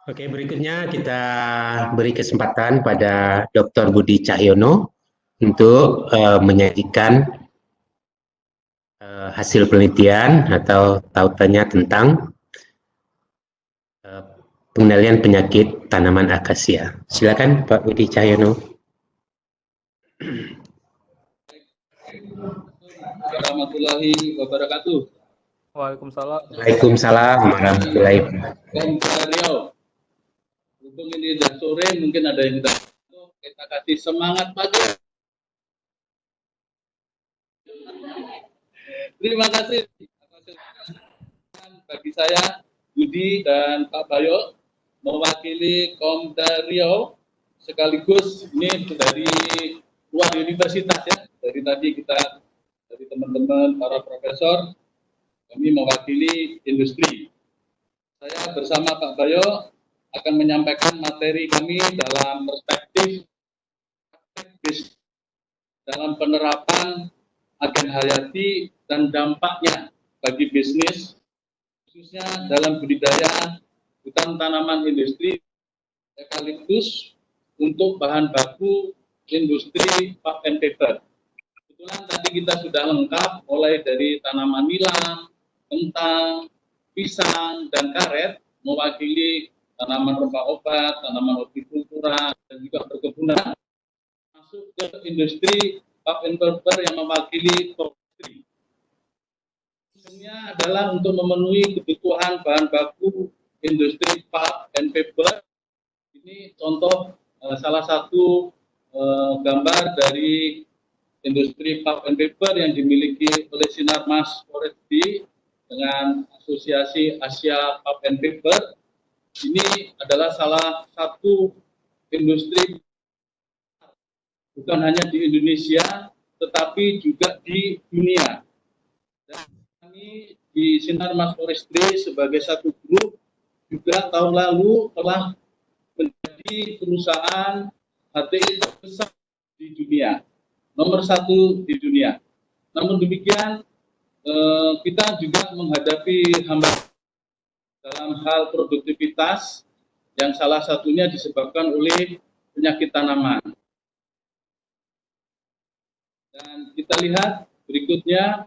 Oke, berikutnya kita beri kesempatan pada Dr. Budi Cahyono untuk menyajikan hasil penelitian atau tautannya tentang eh, pengendalian penyakit tanaman akasia. Silakan Pak Budi Cahyono. Warahmatullahi wabarakatuh. Waalaikumsalam. Waalaikumsalam warahmatullahi wabarakatuh. Kom Riau. Berhubung ini sudah sore, mungkin ada yang kita kasih semangat pagi. Terima kasih bagi saya, Budi dan Pak Bayo, mewakili Komda Riau, sekaligus ini dari luar universitas ya. Dari tadi kita, dari teman-teman, para profesor, kami mewakili industri. Saya bersama Pak Bayo akan menyampaikan materi kami dalam perspektif dalam penerapan agen hayati dan dampaknya bagi bisnis, khususnya dalam budidaya hutan tanaman industri eukaliptus untuk bahan baku industri pulp and paper. Kebetulan tadi kita sudah lengkap mulai dari tanaman nilam, kentang, pisang, dan karet, mewakili tanaman rempah obat, tanaman hortikultura, dan juga perkebunan, masuk ke industri pulp and paper yang mewakili forestry. Tujuannya adalah untuk memenuhi kebutuhan bahan baku industri pulp and paper. Ini contoh salah satu gambar dari industri pulp and paper yang dimiliki oleh Sinarmas Forestry dengan Asosiasi Asia Pulp and Paper. Ini adalah salah satu industri bukan hanya di Indonesia, tetapi juga di dunia. Dan kami di Sinarmas Forestry sebagai satu grup juga tahun lalu telah menjadi perusahaan HTI terbesar di dunia, nomor 1 di dunia. Namun demikian, kita juga menghadapi hambatan dalam hal produktivitas yang salah satunya disebabkan oleh penyakit tanaman. Dan kita lihat berikutnya,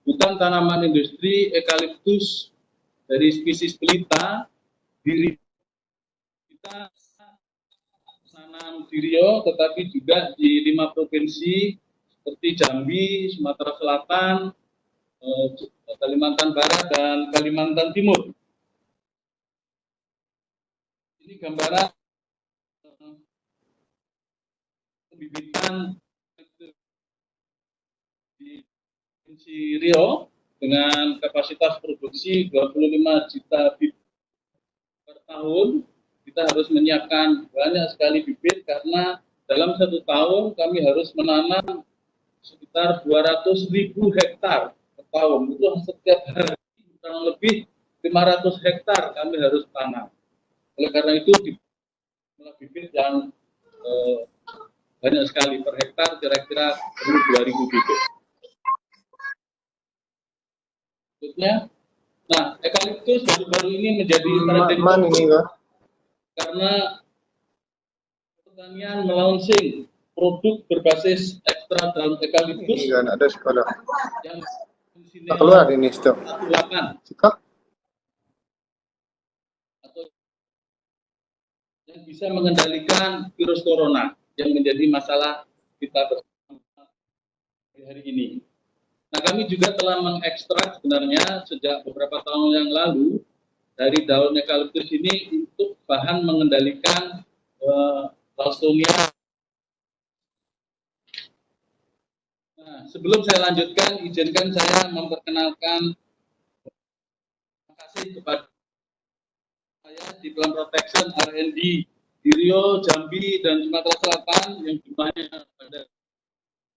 hutan tanaman industri eukaliptus dari spesies pelita di kita tanam di Riau, tetapi juga di 5 provinsi seperti Jambi, Sumatera Selatan, Kalimantan Barat, dan Kalimantan Timur. Ini gambaran pembibitan di provinsi Riau dengan kapasitas produksi 25 juta bibit per tahun. Kita harus menyiapkan banyak sekali bibit karena dalam 1 tahun kami harus menanam sekitar 200.000 hektar per tahun. Itu setiap hari kurang lebih 500 hektar kami harus tanam. Oleh karena itu bibit yang banyak sekali per hektar, kira-kira perlu 2.000 bibit. Berikutnya, nah eukaliptus baru-baru ini menjadi trending karena pertanian melaunching produk berbasis ekstra daun eukaliptus kan ada sekolah yang keluar ini stop 8 atau yang bisa mengendalikan virus corona yang menjadi masalah kita bersama hari ini. Nah, kami juga telah mengekstrak sebenarnya sejak beberapa tahun yang lalu dari daun eukaliptus ini untuk bahan mengendalikan Lawsonia. Nah, sebelum saya lanjutkan, izinkan saya memperkenalkan, terima kasih kepada saya di Plant Protection R&D di Riau, Jambi, dan Sumatera Selatan yang jumlahnya ada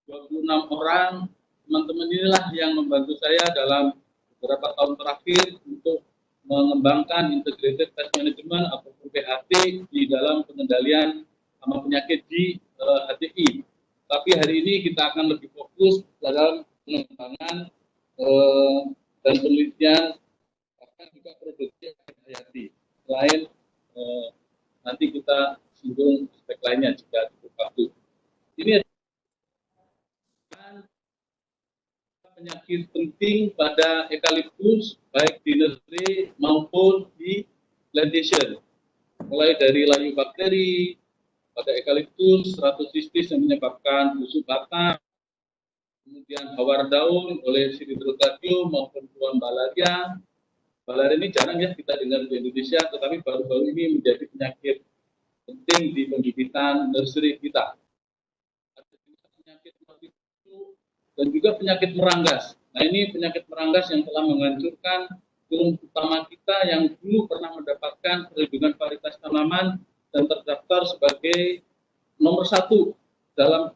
26 orang. Teman-teman inilah yang membantu saya dalam beberapa tahun terakhir untuk mengembangkan integrated pest management atau PHT di dalam pengendalian hama penyakit di HTI. Tapi hari ini kita akan lebih fokus dalam pengembangan dan penelitian juga produksi hayati. Selain nanti kita singgung aspek lainnya jika cukup waktu. Ini adalah penyakit penting pada eukaliptus baik di nursery maupun di plantation. Mulai dari layu bakteri pada eukaliptus, Stratocystis yang menyebabkan busuk batang, kemudian hawar daun oleh Pseudohydrangea maupun fluan balaria. Balaria ini jarang ya kita dengar di Indonesia, tetapi baru-baru ini menjadi penyakit penting di pembibitan nursery kita. Ada penyakit itu dan juga penyakit meranggas. Nah, ini penyakit meranggas yang telah menghancurkan turun utama kita yang dulu pernah mendapatkan perlindungan varietas tanaman dan terdaftar sebagai nomor 1 dalam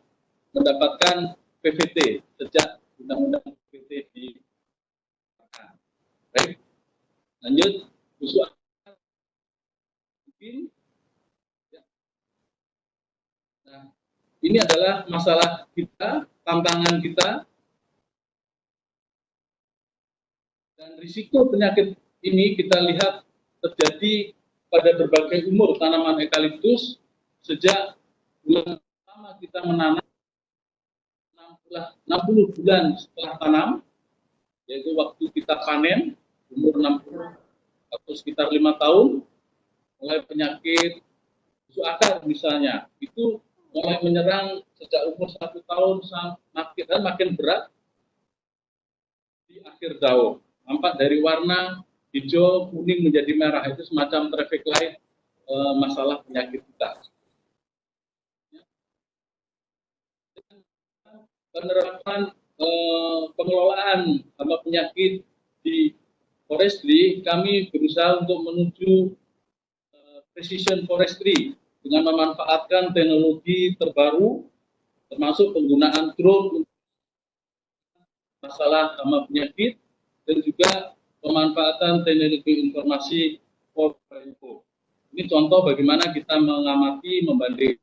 mendapatkan PVT sejak undang-undang PVT di baik. Lanjut, busuk mungkin. Ya. Nah, ini adalah masalah kita, tantangan kita, dan risiko penyakit ini kita lihat terjadi pada berbagai umur tanaman eukaliptus sejak bulan pertama kita menanam 60 bulan setelah tanam, yaitu waktu kita panen umur 60 atau sekitar 5 tahun, mulai penyakit busuk akar misalnya itu mulai menyerang sejak umur 1 tahun dan makin berat di akhir daun. Nampak dari warna hijau, kuning menjadi merah, itu semacam traffic light masalah penyakit kita. Penerapan pengelolaan hama penyakit di forestry, kami berusaha untuk menuju precision forestry dengan memanfaatkan teknologi terbaru, termasuk penggunaan drone untuk masalah hama penyakit dan juga pemanfaatan teknologi informasi 4.0. Ini contoh bagaimana kita mengamati, membandingkan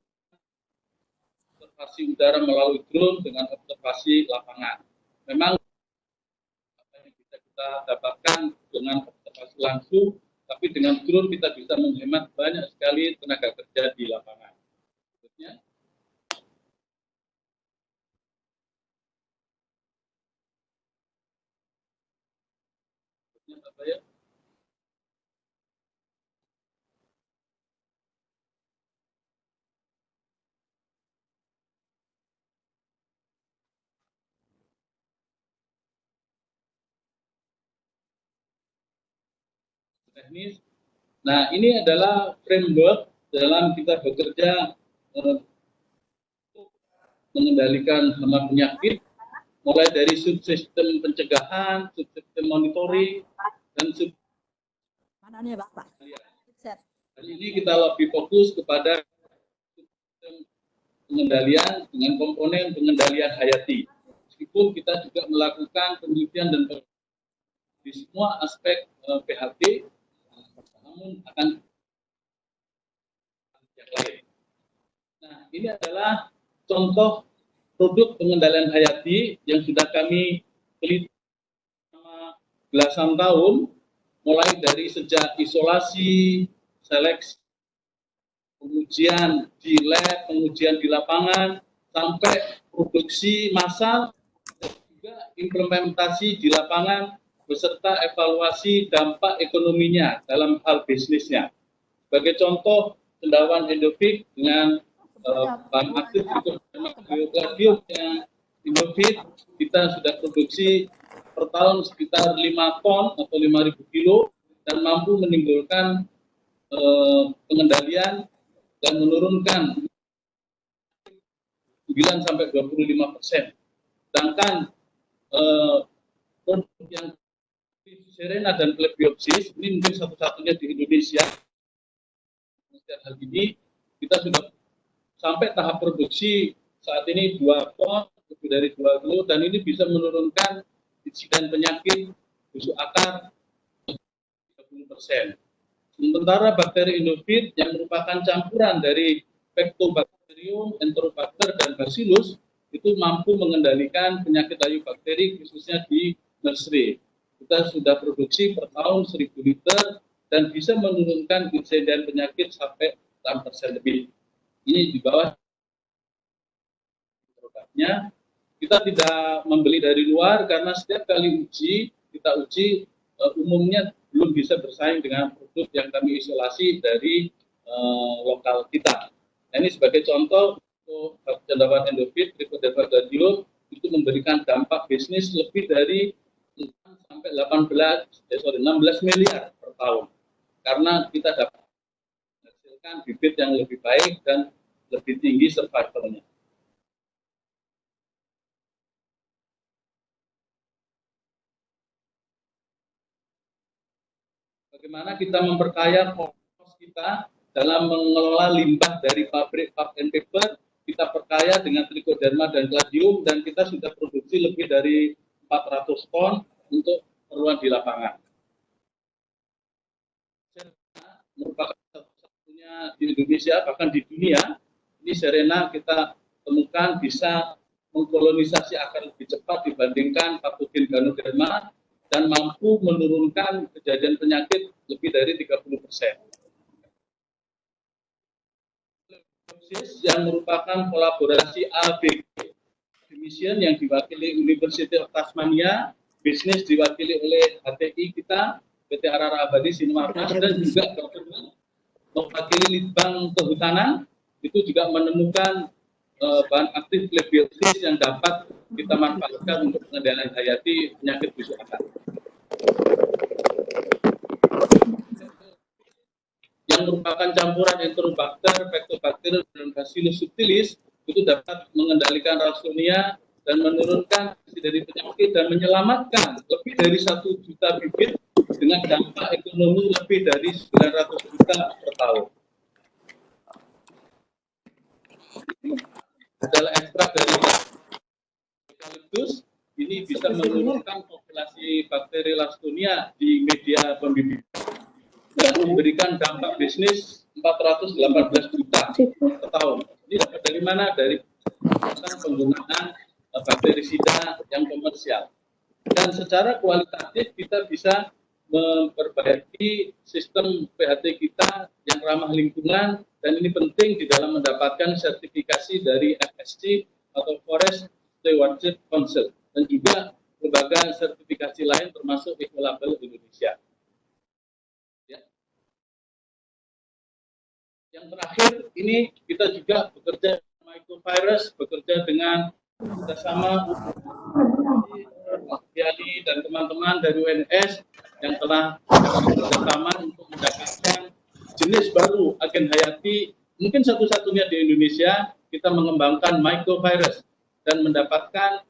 observasi udara melalui drone dengan observasi lapangan. Memang apa yang bisa kita dapatkan dengan observasi langsung, tapi dengan drone kita bisa menghemat banyak sekali tenaga kerja di lapangan. Berikutnya. Apa ya? Teknis. Nah, ini adalah framework dalam kita bekerja untuk mengendalikan hama penyakit, mulai dari subsistem pencegahan, subsistem monitoring, dan Hari ini kita lebih fokus kepada sistem pengendalian dengan komponen pengendalian hayati. Meskipun kita juga melakukan penelitian dan di semua aspek PHT, namun akan yang lain. Nah, ini adalah contoh produk pengendalian hayati yang sudah kami teliti selama belasan tahun, mulai dari sejak isolasi, seleksi, pengujian di lab, pengujian di lapangan, sampai produksi massal, dan juga implementasi di lapangan, beserta evaluasi dampak ekonominya dalam hal bisnisnya. Sebagai contoh, cendawan endofit dengan bahan aktif untuk biogladium yang endofit, kita sudah produksi per tahun sekitar 5 ton atau 5.000 kilo dan mampu menimbulkan pengendalian dan menurunkan 9-25%. Sedangkan produk yang Serena dan Plebbiopsis ini mungkin satu-satunya di Indonesia. Hal ini kita sudah sampai tahap produksi saat ini 2 ton, lebih dari 2 kilo, dan ini bisa menurunkan insiden penyakit busuk akar 30%. Sementara bakteri endofit yang merupakan campuran dari Pectobacterium, Enterobacter, dan Bacillus itu mampu mengendalikan penyakit layu bakteri khususnya di nursery. kita sudah produksi per tahun 1.000 liter dan bisa menurunkan insiden penyakit sampai 6% lebih. Ini di bawah produknya. Kita tidak membeli dari luar karena setiap kali kita uji umumnya belum bisa bersaing dengan produk yang kami isolasi dari lokal kita. Nah, ini sebagai contoh untuk cendawan endofit, trichoderma itu memberikan dampak bisnis lebih dari 16 miliar per tahun. Karena kita dapat menghasilkan bibit yang lebih baik dan lebih tinggi survivalnya. Bagaimana kita memperkaya kos kita dalam mengelola limbah dari pabrik pulp and paper, kita perkaya dengan trichoderma dan cladium, dan kita sudah produksi lebih dari 400 ton untuk keperluan di lapangan. Merupakan satu-satunya di Indonesia, bahkan di dunia, ini Serena kita temukan bisa mengkolonisasi akar lebih cepat dibandingkan patogen Ganoderma dan mampu menurunkan kejadian penyakit lebih dari 30%. Yang merupakan kolaborasi ABG mission yang diwakili University of Tasmania, bisnis diwakili oleh HTI kita, PT Arara Abadi Sinuarmas, dan juga mewakili Litbang Kehutanan, itu juga menemukan bahan aktif lebiosis yang dapat kita manfaatkan untuk pengendalian hayati penyakit busuk akar. Yang merupakan campuran Enterobacter, Pectobacter, dan Bacillus subtilis itu dapat mengendalikan Ralstonia dan menurunkan dari penyakit dan menyelamatkan lebih dari 1 juta bibit dengan dampak ekonomi lebih dari 900 juta per tahun. Adalah ekstrak dari eucalyptus, ini bisa menurunkan populasi bakteri Ralstonia di media pembibit dan memberikan dampak bisnis 418 juta per tahun. Ini dapat dari mana? Dari penggunaan bakterisida yang komersial. Dan secara kualitatif kita bisa memperbaiki sistem PHT kita yang ramah lingkungan, dan ini penting di dalam mendapatkan sertifikasi dari FSC atau Forest Stewardship Council, dan juga lembaga sertifikasi lain termasuk Ecolabel Indonesia. Yang terakhir, ini kita juga bekerja dengan microvirus, bekerja dengan bersama Diali dan teman-teman dari UNS yang telah bersama untuk mendapatkan jenis baru agen hayati, mungkin satu-satunya di Indonesia, kita mengembangkan microvirus dan mendapatkan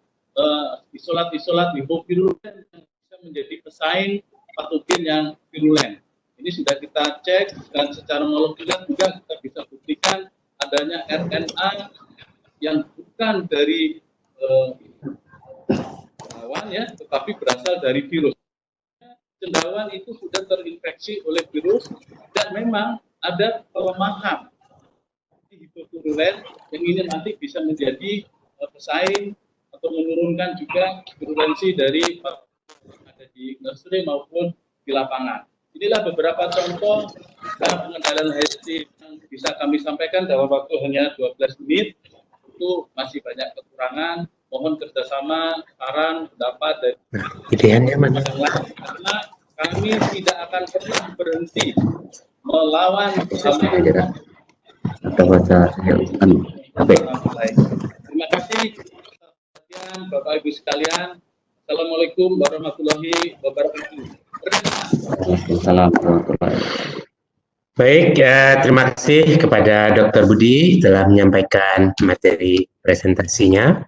isolat-isolat hipovirulen yang bisa menjadi pesaing patogen yang virulen. Ini sudah kita cek dan secara molekuler juga kita bisa buktikan adanya RNA yang bukan dari cendawan ya, tetapi berasal dari virus. Cendawan itu sudah terinfeksi oleh virus dan memang ada pelemahan di hipovirulen yang ini nanti bisa menjadi pesaing atau menurunkan juga virulensi dari yang ada di nursery maupun di lapangan. Inilah beberapa contoh dalam pengendalian hayati yang bisa kami sampaikan dalam waktu hanya 12 menit. Itu masih banyak kekurangan. Mohon kerjasama, saran, pendapat dari ideannya mana? Karena kami tidak akan pernah berhenti melawan Terima kasih Bapak Ibu sekalian. Assalamualaikum warahmatullahi wabarakatuh. Baik, terima kasih kepada Dr. Budi telah menyampaikan materi presentasinya.